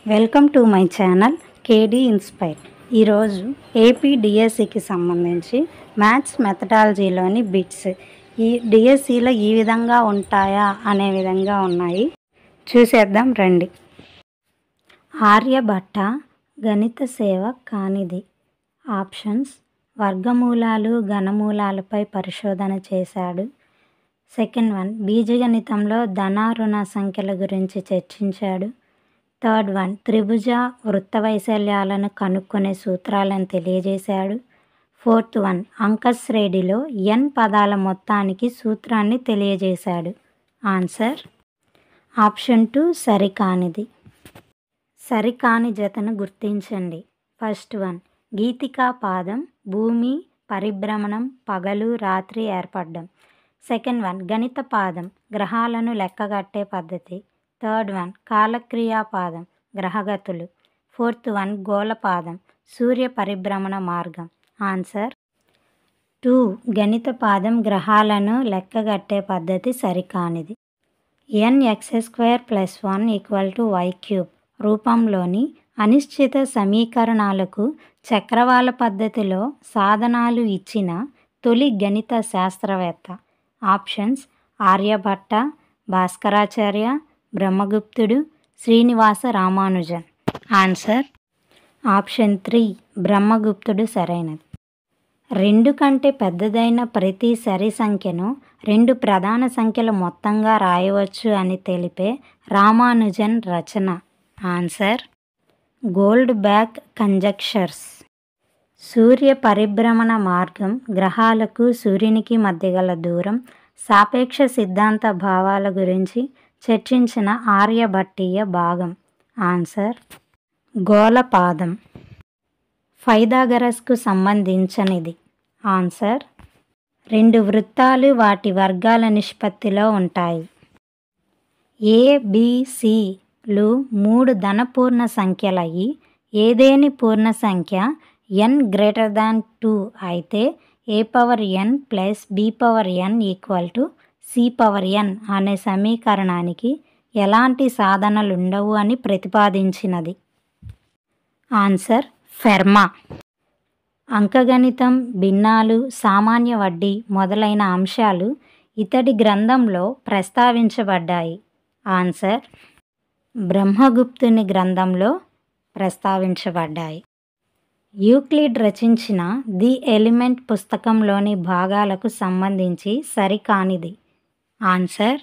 Welcome to my channel K D inspire. ఈరోజు AP డిఎస్సికి సంబంధించి మ్యాథ్స్ మెథడాలజీలోని బిట్స్ ఈ డిఎస్సిలో ఈ విధంగా ఉంటాయా అనే విధంగా ఉన్నాయి. చూసేద్దాం రండి. ఆర్యభట్ట గణిత సేవ కానిది. ఆప్షన్స్: వర్గమూలాలు ఘనమూలాలపై పరిశోధన చేశాడు. సెకండ్ వన్, బీజగణితంలో ధన రుణ సంఖ్యల గురించి చర్చించాడు. థర్డ్ వన్, త్రిభుజ వృత్త వైశాల్యాలను కనుక్కునే సూత్రాలను తెలియజేశాడు. ఫోర్త్ వన్, అంకశ్రేణిలో n పదాల మొత్తానికి సూత్రాన్ని తెలియజేశాడు. Answer option 2 సరికానిది. సరికాని జతను గుర్తించండి. ఫస్ట్ వన్, గీతికా పాదం భూమి పరిభ్రమణం పగలు రాత్రి ఏర్పడడం. సెకండ్ వన్, గణిత పాదం గ్రహాలను లెక్కగట్టే పద్ధతి. థర్డ్ వన్, కాలక్రియా పాదం గ్రహగతులు. ఫోర్త్ వన్, గోళపాదం సూర్య పరిభ్రమణ మార్గం. ఆన్సర్ 2 గణిత పాదం గ్రహాలను లెక్కగట్టే పద్ధతి సరికానిది. nx² + 1 = y³ రూపంలోని అనిశ్చిత సమీకరణాలకు చక్రవాళ పద్ధతిలో సాధనాలు ఇచ్చిన తొలి గణిత శాస్త్రవేత్త. ఆప్షన్స్: ఆర్యభట్ట, భాస్కరాచార్య, బ్రహ్మగుప్తుడు, శ్రీనివాస రామానుజన్. ఆన్సర్ ఆప్షన్ 3 బ్రహ్మగుప్తుడు సరైనది. 2 కంటే పెద్దదైన ప్రతి సరి సంఖ్యను 2 ప్రధాన సంఖ్యల మొత్తంగా రాయవచ్చు అని తెలిపే రామానుజన్ రచన. Answer Goldbach conjectures. సూర్య పరిభ్రమణ మార్గం గ్రహాలకు సూర్యునికి మధ్య గల దూరం సాపేక్ష సిద్ధాంత భావాల గురించి చర్చించిన ఆర్యభట్టీయ భాగం. ఆన్సర్ గోళపాదం. పైథాగరస్కు సంబంధించినది. ఆన్సర్ 2 వృత్తాలు వాటి వర్గాల నిష్పత్తిలో ఉంటాయి. ABCలు 3 ధనపూర్ణ సంఖ్యలయి ఏదేని పూర్ణ సంఖ్య n greater than 2 అయితే a⁴n + b⁴n = c⁴n అనే సమీకరణానికి ఎలాంటి సాధనలుండవు అని ప్రతిపాదించినది. Answer Fermat. అంకగణితం, భిన్నాలు, సామాన్య వడ్డీ మొదలైన అంశాలు ఇతడి గ్రంథంలో ప్రస్తావించబడ్డాయి. ఆన్సర్ బ్రహ్మగుప్తుని గ్రంథంలో ప్రస్తావించబడ్డాయి. యూక్లిడ్ రచించిన ది ఎలిమెంట్ పుస్తకంలోని భాగాలకు సంబంధించి సరికానిది. ఆన్సర్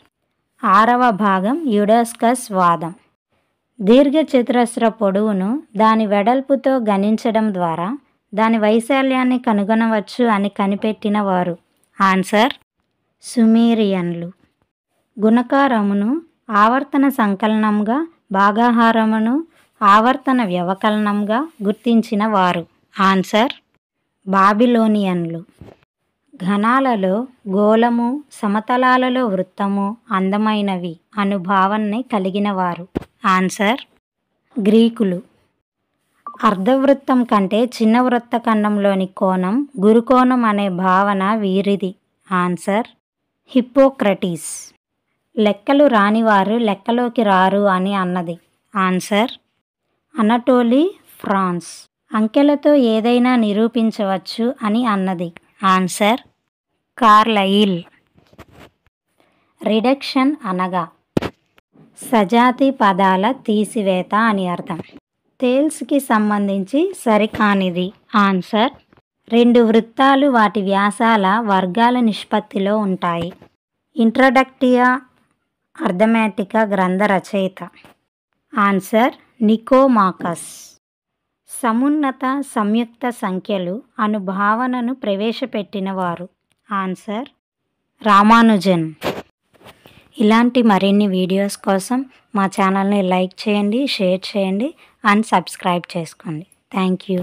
6వ భాగం యుడోస్కస్ వాదం. దీర్ఘచతురస్ర పొడవును దాని వెడల్పుతో గణించడం ద్వారా దాని వైశాల్యాన్ని కనుగొనవచ్చు అని కనిపెట్టిన వారు. ఆన్సర్ సుమేరియన్లు. గుణకారమును ఆవర్తన సంకలనంగా భాగాహారమును ఆవర్తన వ్యవకలనంగా గుర్తించిన వారు. ఆన్సర్ బాబిలోనియన్లు. ఘనాలలో గోళము సమతలాలలో వృత్తము అందమైనవి అను భావనని కలిగిన వారు. ఆన్సర్ గ్రీకులు. అర్ధవృత్తం కంటే చిన్న వృత్తఖండంలోని కోణం గురుకోణం అనే భావన వీరిది. ఆన్సర్ హిప్పోక్రటీస్. లెక్కలు రానివారు లెక్కలోకి రారు అని అన్నది. Answer Anatoly France. అంకెలతో ఏదైనా నిరూపించవచ్చు అని అన్నది. Answer Carlyle. రిడక్షన్ అనగా సజాతి పదాల తీసివేత అని అర్థం. తేల్స్కి సంబంధించి సరికానిది. ఆన్సర్ 2 వృత్తాలు వాటి వ్యాసాల వర్గాల నిష్పత్తిలో ఉంటాయి. ఇంట్రడక్టియా అర్థమెటికా గ్రంథ రచయిత. ఆన్సర్ నికోమాకస్. సమున్నత సంయుక్త సంఖ్యలు అను భావనను ప్రవేశపెట్టినవారు. ఆన్సర్ రామానుజన్. ఇలాంటి మరిన్ని వీడియోస్ కోసం మా ఛానల్ని లైక్ చేయండి, షేర్ చేయండి అండ్ సబ్స్క్రైబ్ చేసుకోండి. Thank you.